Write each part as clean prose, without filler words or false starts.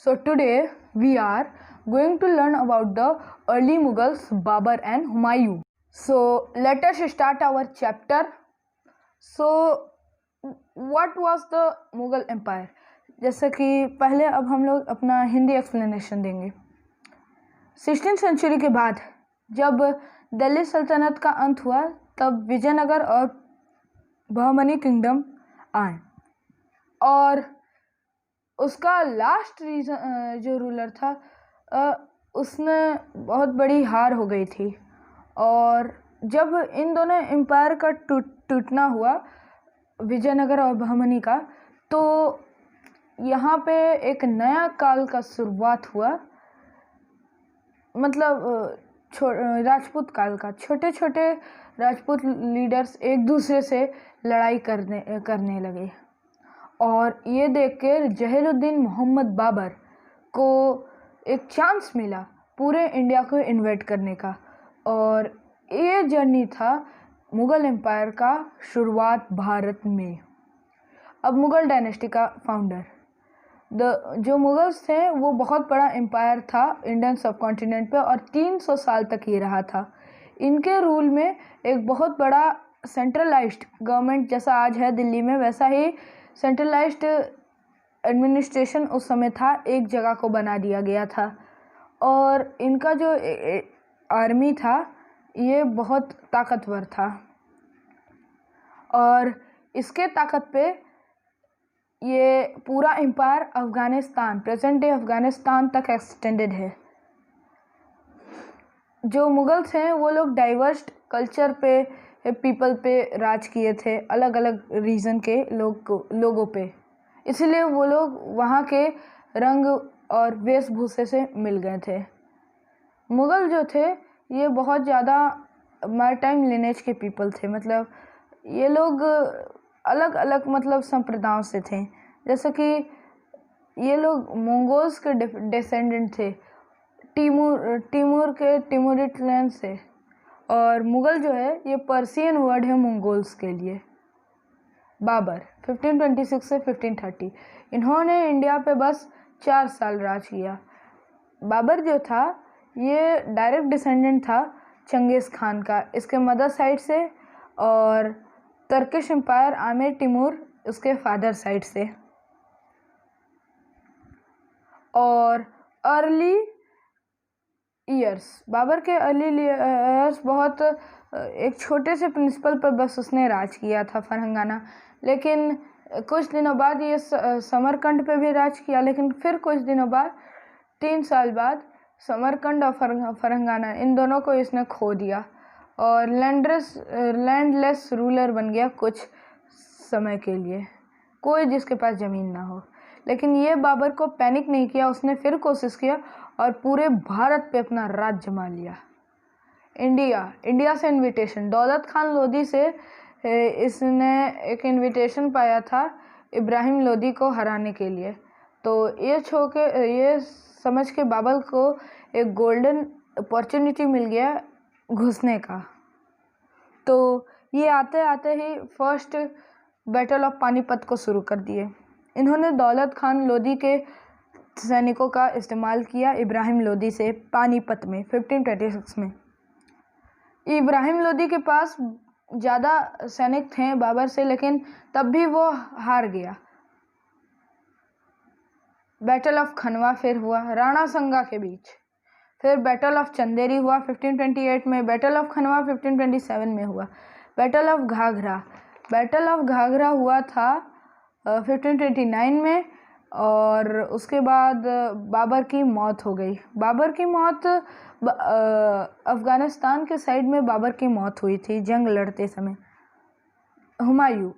So today we are going to learn about the early Mughals, Babur and Humayun. So let us start our chapter. So what was the Mughal Empire? जैसे कि पहले अब हम लोग अपना Hindi explanation देंगे। 16वीं century के बाद जब दिल्ली सल्तनत का अंत हुआ तब विजयनगर और बहमनी किंगडम आए और उसका लास्ट जो रूलर था उसने बहुत बड़ी हार हो गई थी। और जब इन दोनों एम्पायर का टूटना हुआ विजयनगर और बहमनी का, तो यहाँ पे एक नया काल का शुरुआत हुआ, मतलब राजपूत काल का। छोटे छोटे राजपूत लीडर्स एक दूसरे से लड़ाई करने लगे और ये देख कर जहीरुद्दीन मोहम्मद बाबर को एक चांस मिला पूरे इंडिया को इन्वेट करने का। और ये जर्नी था मुग़ल एम्पायर का शुरुआत भारत में। अब मुग़ल डायनेस्टी का फाउंडर जो मुग़ल्स थे वो बहुत बड़ा एम्पायर था इंडियन सब कॉन्टिनेंट पे और 300 साल तक ये रहा था। इनके रूल में एक बहुत बड़ा सेंट्रलाइज्ड गवर्नमेंट जैसा आज है दिल्ली में, वैसा ही सेंट्रलाइज्ड एडमिनिस्ट्रेशन उस समय था, एक जगह को बना दिया गया था। और इनका जो आर्मी था ये बहुत ताकतवर था और इसके ताकत पे ये पूरा empire Afghanistan, present day Afghanistan तक एक्सटेंडेड है। जो मुग़ल्स हैं वो लोग डाइवर्स कल्चर पे, पीपल पे राज किए थे, अलग अलग रीजन के लोगों पे, इसलिए वो लोग वहाँ के रंग और वेशभूषे से मिल गए थे। मुग़ल जो थे ये बहुत ज़्यादा मैरीटाइम लिनेज के पीपल थे, मतलब ये लोग अलग अलग मतलब संप्रदायों से थे। जैसे कि ये लोग मंगोल्स के डिसेंडेंट थे, टिमुरिड लैंड से। और मुग़ल जो है ये पर्शियन वर्ड है मंगोल्स के लिए। बाबर 1526 से 1530, इन्होंने इंडिया पे बस 4 साल राज किया। बाबर जो था ये डायरेक्ट डिसेंडेंट था चंगेज़ खान का, इसके मदर साइड से, और टर्किश एम्पायर आमिर तिमूर उसके फादर साइड से। और अर्ली ईयर्स, बाबर के अर्ली ईयर्स बहुत एक छोटे से प्रिंसिपल पर बस उसने राज किया था, फरहंगाना। लेकिन कुछ दिनों बाद ये समरकंद पे भी राज किया, लेकिन फिर कुछ दिनों बाद 3 साल बाद समरकंद और फरहंगाना इन दोनों को इसने खो दिया और लैंडलेस रूलर बन गया कुछ समय के लिए, कोई जिसके पास ज़मीन ना हो। लेकिन ये बाबर को पैनिक नहीं किया, उसने फिर कोशिश किया और पूरे भारत पे अपना राज जमा लिया। इंडिया से इनविटेशन, दौलत खान लोधी से इसने एक इनविटेशन पाया था इब्राहिम लोधी को हराने के लिए। तो ये समझ के बाबर को एक गोल्डन अपॉर्चुनिटी मिल गया घुसने का। तो ये आते आते ही फर्स्ट बैटल ऑफ पानीपत को शुरू कर दिए। इन्होंने दौलत खान लोधी के सैनिकों का इस्तेमाल किया इब्राहिम लोधी से पानीपत में 1526 में। इब्राहिम लोधी के पास ज़्यादा सैनिक थे बाबर से, लेकिन तब भी वो हार गया। बैटल ऑफ खनवा फिर हुआ राणा संगा के बीच, फिर बैटल ऑफ चंदेरी हुआ 1528 में, बैटल ऑफ खनवा 1527 में हुआ, बैटल ऑफ घाघरा हुआ था 1529 में। और उसके बाद बाबर की मौत हो गई। बाबर की मौत अफ़गानिस्तान के साइड में बाबर की मौत हुई थी जंग लड़ते समय। हुमायूं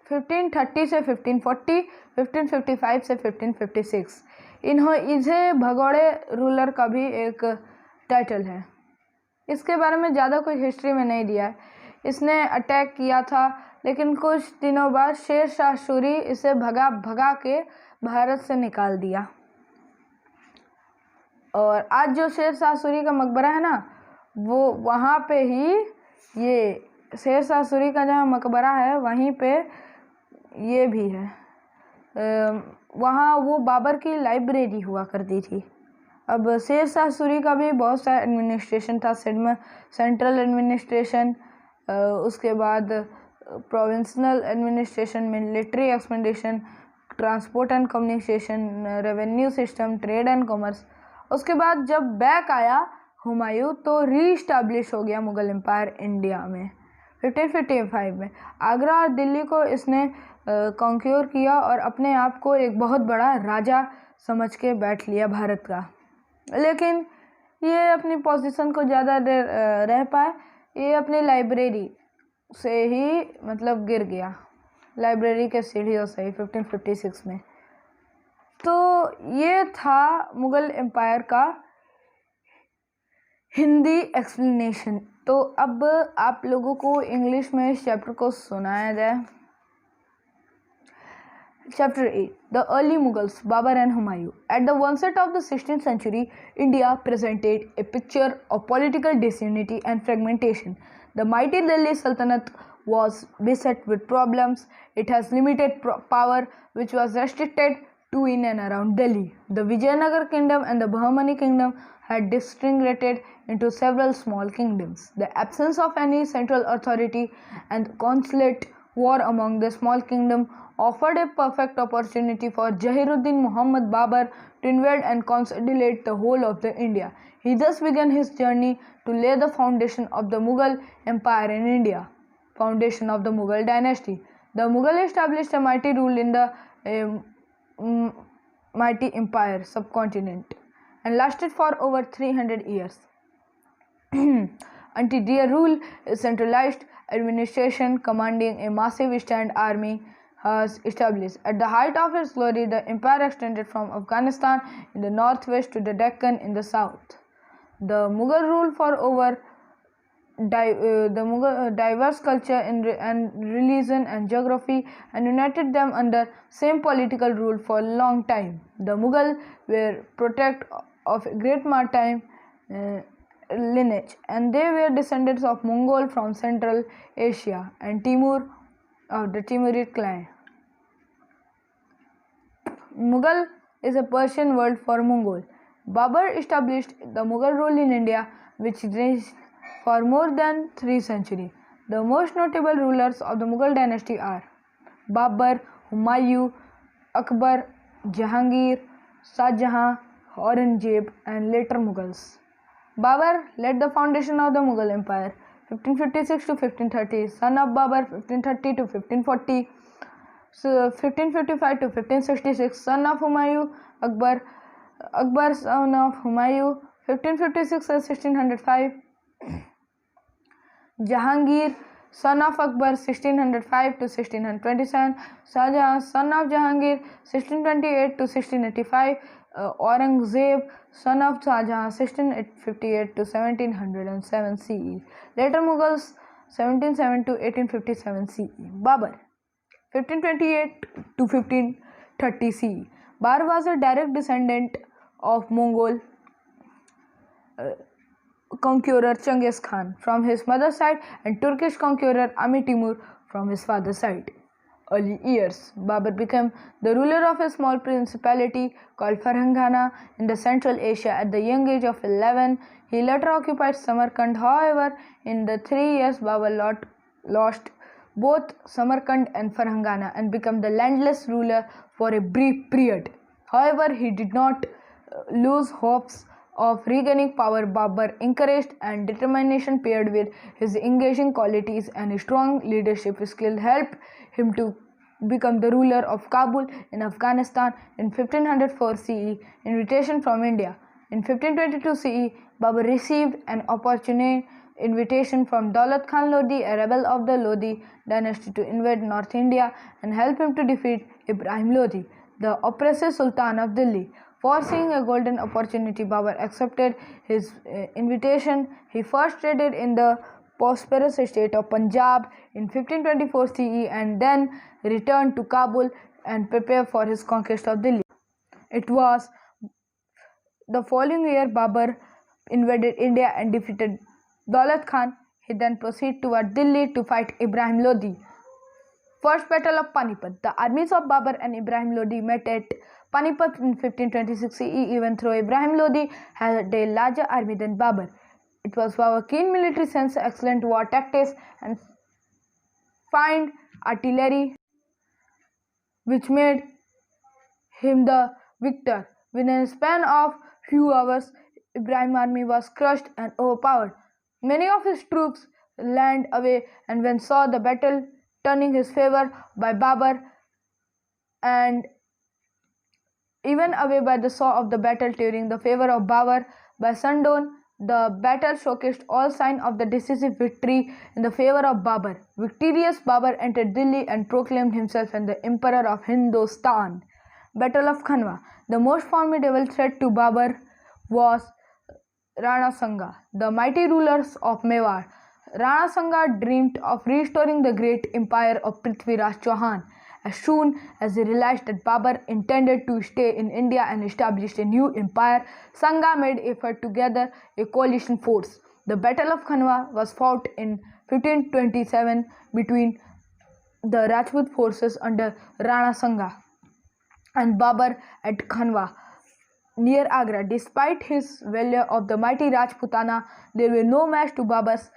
1530 से 1540, 1555 से 1556, इसे भगोड़े रूलर का भी एक टाइटल है। इसके बारे में ज़्यादा कुछ हिस्ट्री में नहीं दिया है। इसने अटैक किया था, लेकिन कुछ दिनों बाद शेर शाह सूरी इसे भगा के भारत से निकाल दिया। और आज जो शेर शाह सूरी का मकबरा है ना, वो वहाँ पे ही ये शेर शाह सूरी का जहाँ मकबरा है वहीं पे ये भी है। वहाँ वो बाबर की लाइब्रेरी हुआ करती थी। अब शेर शाह सूरी का भी बहुत सारा एडमिनिस्ट्रेशन था, सेंट्रल एडमिनिस्ट्रेशन, उसके बाद provincial administration, military expedition, transport and communication, revenue system, trade and commerce. उसके बाद जब बैक आया हुमायूं तो रीस्टैब्लिश हो गया मुग़ल एम्पायर इंडिया में 1555 में। आगरा और दिल्ली को इसने कॉन्क्योर किया और अपने आप को एक बहुत बड़ा राजा समझ के बैठ लिया भारत का। लेकिन ये अपनी पोजीशन को ज़्यादा देर रह पाए, ये अपनी लाइब्रेरी से ही मतलब गिर गया, लाइब्रेरी के सीढ़ियों से ही 1556 में। तो ये था मुग़ल एम्पायर का हिंदी एक्सप्लेनेशन। तो अब आप लोगों को इंग्लिश में इस चैप्टर को सुनाया जाए। Chapter 8 The Early Mughals, Babur and Humayun. At the onset of the 16th century, India presented a picture of political disunity and fragmentation. The mighty Delhi Sultanate was beset with problems. It has limited power, which was restricted to in and around Delhi. The Vijayanagar kingdom and the Bahmani kingdom had disintegrated into several small kingdoms. The absence of any central authority and consulate war among the small kingdom offered a perfect opportunity for Jahiruddin Muhammad Babur to invade and consolidate the whole of the India. He thus began his journey to lay the foundation of the Mughal Empire in India. Foundation of the Mughal dynasty. The Mughal established a mighty rule in the mighty empire subcontinent and lasted for over 300 years. Until their rule, a centralized administration commanding a massive stand army was established. At the height of its glory, the empire extended from Afghanistan in the northwest to the Deccan in the south. The Mughal rule for over diverse culture and religion and geography and united them under same political rule for a long time. The Mughal were protect of a great maritime lineage, and they were descendants of Mongol from Central Asia and Timur of the Timurid clan. Mughal is a Persian word for Mongol. Babur established the Mughal rule in India, which raged for more than 3 centuries. The most notable rulers of the Mughal dynasty are Babur, Humayun, Akbar, Jahangir, Shah Jahan, Aurangzeb, and later Mughals. Babur led the foundation of the Mughal Empire 1556 to 1530, son of Babur 1530 to 1540, 1555 to 1566, son of Humayun, Akbar, son of Humayun 1556 to 1605, Jahangir, son of Akbar 1605 to 1627, Shah Jahan, son of Jahangir 1628 to 1685, Aurangzeb, son of Shah Jahan 1658 to 1707 CE. Later Mughals 1707 to 1857 CE. Babur 1528 to 1530 CE. Babur was a direct descendant of Mongol conqueror Genghis Khan from his mother's side and Turkish conqueror Amir Timur from his father's side. Early years. Babur became the ruler of a small principality called Farhangana in the Central Asia at the young age of 11. He later occupied Samarkand. However, in the 3 years, Babur lost both Samarkand and Farhangana and became the landless ruler for a brief period. However, he did not lose hopes of regaining power. Babur encouraged and determination paired with his engaging qualities and strong leadership skill helped him to become the ruler of Kabul in Afghanistan in 1504 CE. Invitation from India. In 1522 CE, Babur received an opportune invitation from Daulat Khan Lodi, a rebel of the Lodi dynasty, to invade North India and help him to defeat Ibrahim Lodi, the oppressive Sultan of Delhi. Foreseeing a golden opportunity, Babur accepted his invitation. He first traded in the prosperous state of Punjab in 1524 CE and then returned to Kabul and prepared for his conquest of Delhi. It was the following year Babur invaded India and defeated Daulat Khan. He then proceeded toward Delhi to fight Ibrahim Lodi. First Battle of Panipat. The armies of Babur and Ibrahim Lodi met at Panipat in 1526 CE, even though Ibrahim Lodi had a larger army than Babur. It was our keen military sense, excellent war tactics, and fine artillery which made him the victor. Within a span of few hours, Ibrahim's army was crushed and overpowered. Many of his troops ran away, and when saw the battle turning his favor by Babur, and even away by the saw of the battle during the favor of Babur, by sundown, the battle showcased all signs of the decisive victory in the favor of Babur. Victorious, Babur entered Delhi and proclaimed himself as the Emperor of Hindustan. Battle of Khanwa. The most formidable threat to Babur was Rana Sanga, the mighty rulers of Mewar. Rana Sanga dreamed of restoring the great empire of Prithviraj Chauhan. As soon as he realized that Babur intended to stay in India and establish a new empire, Sanga made effort to gather a coalition force. The Battle of Khanwa was fought in 1527 between the Rajput forces under Rana Sanga and Babur at Khanwa near Agra. Despite his valor of the mighty Rajputana, there were no match to Babur's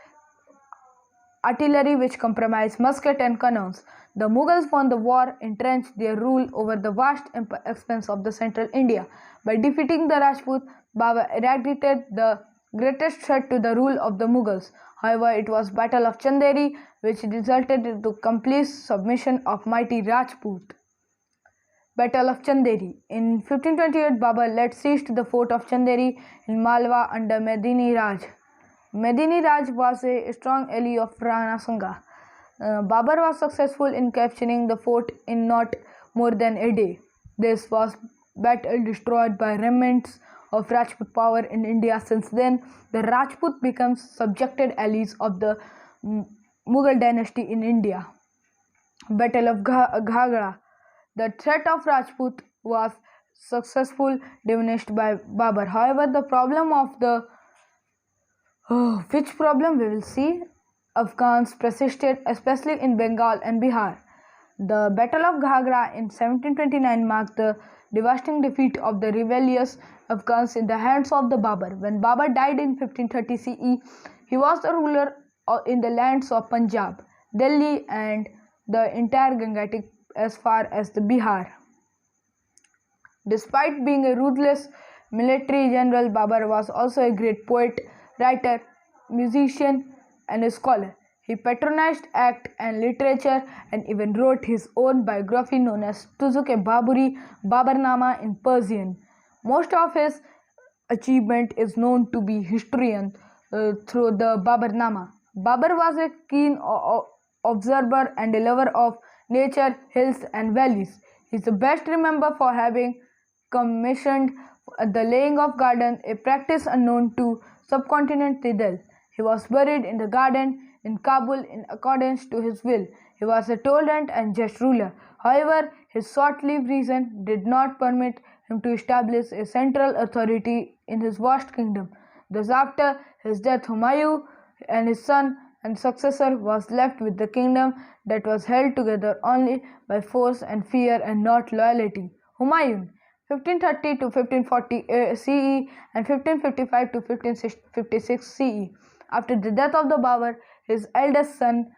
artillery, which comprised musket and cannons. The Mughals won the war, entrenched their rule over the vast expanse of the central India. By defeating the Rajput, Babur eradicated the greatest threat to the rule of the Mughals. However, it was Battle of Chanderi which resulted in the complete submission of mighty Rajput. Battle of Chanderi. In 1528, Babur laid siege to the fort of Chanderi in Malwa under Medini Raj. Medini Raj was a strong ally of Rana Sanga. Babur was successful in capturing the fort in not more than a day. This was battle destroyed by remnants of Rajput power in India. Since then, the Rajput became subjected allies of the Mughal dynasty in India. Battle of Ghagra. The threat of Rajput was successfully diminished by Babur. However, the problem of the which problem we will see, Afghans persisted, especially in Bengal and Bihar. The Battle of Ghagra in 1729 marked the devastating defeat of the rebellious Afghans in the hands of the Babur. When Babur died in 1530 CE, he was the ruler in the lands of Punjab, Delhi, and the entire Gangetic as far as the Bihar. Despite being a ruthless military general, Babur was also a great poet, writer, musician, and a scholar. He patronized art and literature and even wrote his own biography known as Tuzuk-e-Baburi, Baburnama in Persian. Most of his achievement is known to be historian through the Baburnama. Babur was a keen observer and a lover of nature, hills, and valleys. He is best remembered for having commissioned the laying of garden, a practice unknown to subcontinent Tidal. He was buried in the garden in Kabul in accordance to his will. He was a tolerant and just ruler. However, his short-lived reign did not permit him to establish a central authority in his vast kingdom. Thus, after his death, Humayun and his son and successor was left with the kingdom that was held together only by force and fear and not loyalty. Humayun 1530 to 1540 CE and 1555 to 1556 CE. After the death of the Babur, his eldest son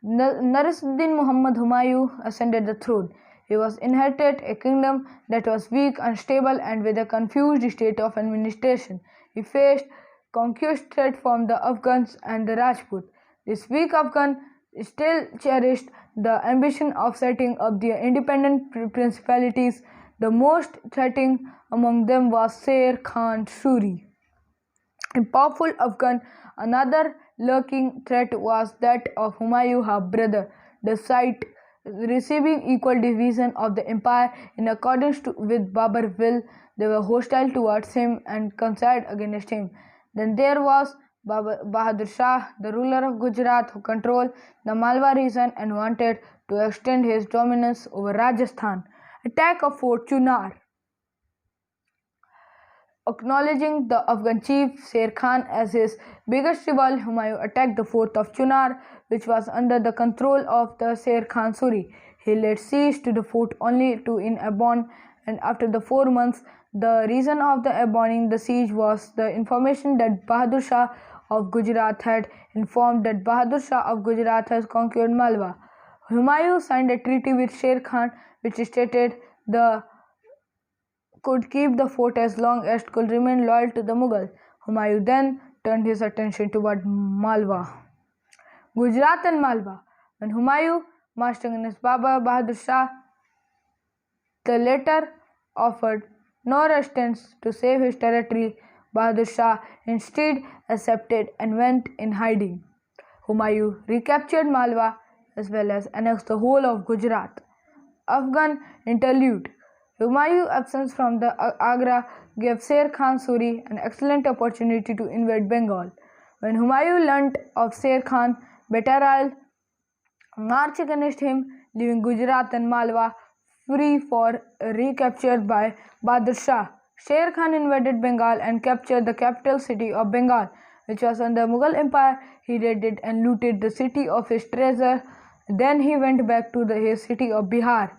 Nasiruddin Muhammad Humayun ascended the throne. He was inherited a kingdom that was weak, unstable, and with a confused state of administration. He faced conquest threat from the Afghans and the Rajput. This weak Afghan still cherished the ambition of setting up their independent principalities. The most threatening among them was Sher Khan Suri, a powerful Afghan. Another lurking threat was that of Humayun's half-brother, despite receiving equal division of the empire in accordance with Babur's will. They were hostile towards him and conspired against him. Then there was Bahadur Shah, the ruler of Gujarat, who controlled the Malwa region and wanted to extend his dominance over Rajasthan. Attack of Fort Chunar. Acknowledging the Afghan chief Sher Khan as his biggest rival, Humayun attacked the fort of Chunar, which was under the control of the Sher Khan Suri. He laid siege to the fort only to abandon, and after the 4 months, the reason of the abandoning the siege was the information that Bahadur Shah of Gujarat had informed that Bahadur Shah of Gujarat has conquered Malwa. Humayun signed a treaty with Sher Khan, which stated the could keep the fort as long as it could remain loyal to the Mughal. Humayun then turned his attention toward Malwa. Gujarat and Malwa. When Humayun marched against Baba Bahadur Shah, the latter offered no resistance to save his territory. Bahadur Shah instead accepted and went in hiding. Humayun recaptured Malwa as well as annexed the whole of Gujarat. Afghan interlude. Humayun's absence from the Agra gave Sher Khan Suri an excellent opportunity to invade Bengal. When Humayun learnt of Sher Khan's betrayal, marched against him, leaving Gujarat and Malwa free for recapture by Bahadur Shah. Sher Khan invaded Bengal and captured the capital city of Bengal, which was under Mughal Empire. He raided and looted the city of his treasure. Then he went back to his city of Bihar.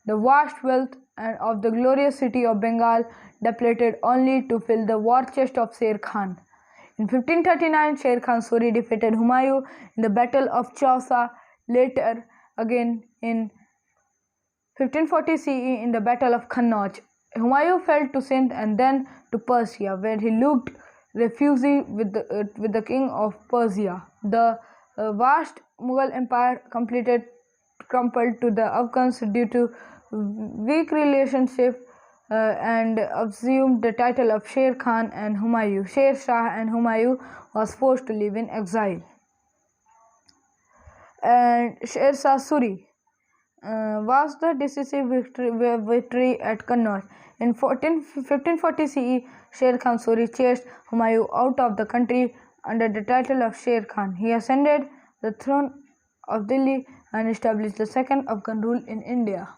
The vast wealth of the glorious city of Bengal depleted only to fill the war chest of Sher Khan. In 1539, Sher Khan Suri defeated Humayun in the Battle of Chausa. Later, again in 1540 CE in the Battle of Kannauj, Humayun fell to Sindh and then to Persia, where he looked refugee with the king of Persia. The vast Mughal empire crumbled to the Afghans due to weak relationship and assumed the title of Sher Khan and Humayun. Sher Shah and Humayun was forced to live in exile. And Sher Shah Suri was the decisive victory at Kannauj. In 1540 CE, Sher Khan Suri chased Humayun out of the country under the title of Sher Khan. He ascended the throne of Delhi and established the second Afghan rule in India.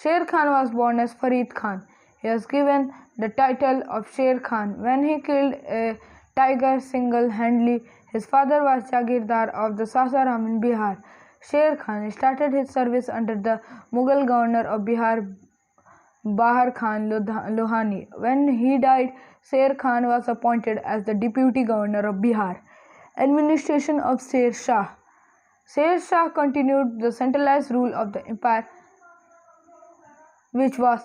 Sher Khan was born as Farid Khan. He was given the title of Sher Khan when he killed a tiger single-handedly. His father was Jagirdar of the Sasaram in Bihar. Sher Khan started his service under the Mughal governor of Bihar, Bahar Khan Lohani. When he died, Sher Khan was appointed as the deputy governor of Bihar. Administration of Sher Shah. Sher Shah continued the centralized rule of the empire, which was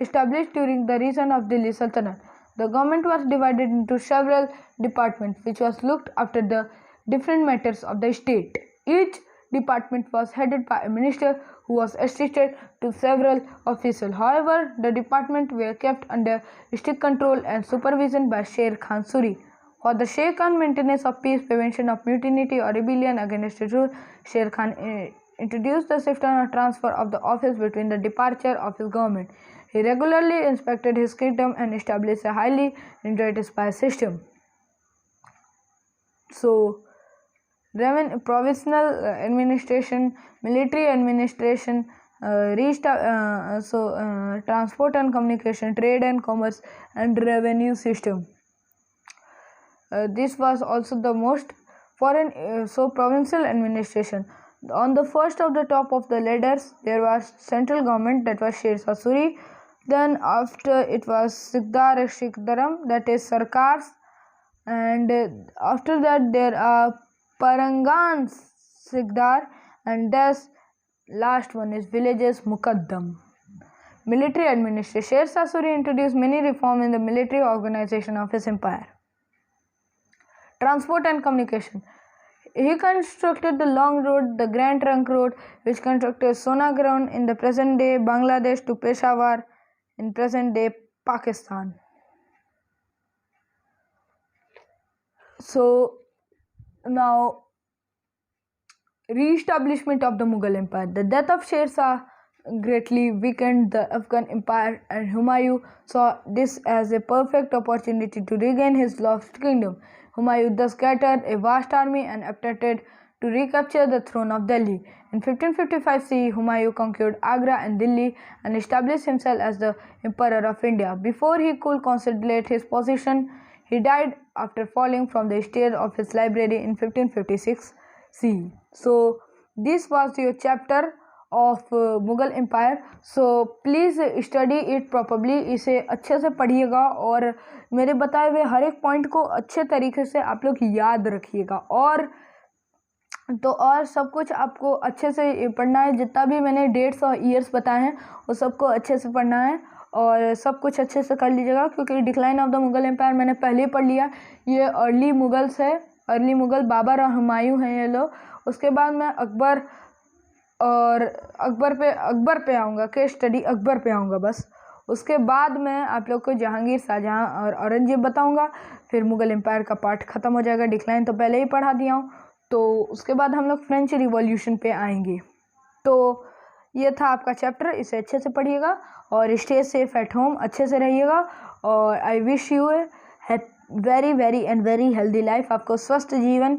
established during the reign of Delhi Sultanate. The government was divided into several departments, which was looked after the different matters of the state. Each department was headed by a minister who was assisted to several officials. However, the departments were kept under strict control and supervision by Sher Khan Suri. For the Sher Khan maintenance of peace, prevention of mutiny or rebellion against the rule, Sher Khan introduced the system of transfer of the office between the departure of his government. He regularly inspected his kingdom and established a highly integrated spy system. So, provincial administration, military administration, transport and communication, trade and commerce, and revenue system. This was also the most foreign. Provincial administration. On the first of the top of the ladders, there was central government, that was Sher Shah Suri. Then after it was Sikdaram, that is Sarkars, and after that there are Parangans Sikdar, and this last one is villages Mukaddam. Military administration. Sher Shah Suri introduced many reforms in the military organization of his empire. Transport and communication. He constructed the long road, the Grand Trunk Road, which constructed Sonagram in the present day Bangladesh to Peshawar in present day Pakistan. So now, re-establishment of the Mughal Empire. The death of Sher Shah greatly weakened the Afghan Empire, and Humayun saw this as a perfect opportunity to regain his lost kingdom. Humayun thus gathered a vast army and attempted to recapture the throne of Delhi. In 1555 CE, Humayun conquered Agra and Delhi and established himself as the Emperor of India. Before he could consolidate his position, he died after falling from the stairs of his library in 1556 CE. So, this was your chapter of Mughal empire. So please study it properly. इसे अच्छे से पढ़िएगा और मेरे बताए हुए हर एक point को अच्छे तरीके से आप लोग याद रखिएगा. और सब कुछ आपको अच्छे से पढ़ना है. जितना भी मैंने डेट्स और ईयर्स बताए हैं वो सबको अच्छे से पढ़ना है और सब कुछ अच्छे से कर लीजिएगा, क्योंकि decline of the Mughal empire मैंने पहले ही पढ़ लिया. ये अर्ली मुगल्स है, अर्ली मुगल बाबर और हुमायूं हैं ये लोग. उसके बाद मैं अकबर पे आऊँगा, केस स्टडी अकबर पे आऊँगा बस. उसके बाद मैं आप लोग को जहांगीर, शाहजहां और औरंगजेब बताऊँगा. फिर मुगल एम्पायर का पार्ट ख़त्म हो जाएगा. डिक्लाइन तो पहले ही पढ़ा दिया हूँ. तो उसके बाद हम लोग फ्रेंच रिवॉल्यूशन पे आएंगे. तो ये था आपका चैप्टर. इसे अच्छे से पढ़िएगा और स्टे सेफ एट होम. अच्छे से रहिएगा और I wish you very very and very healthy life. आपको स्वस्थ जीवन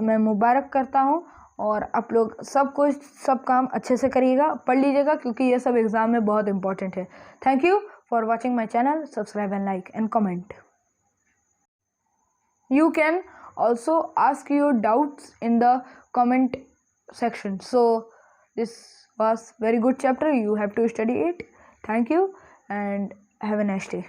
मैं मुबारक करता हूँ और आप लोग सब काम अच्छे से करिएगा, पढ़ लीजिएगा, क्योंकि ये सब एग्ज़ाम में बहुत इंपॉर्टेंट है. Thank you for watching my channel. Subscribe and like and comment. You can also ask your doubts in the comment section. So this was very good chapter. You have to study it. Thank you and have a nice day.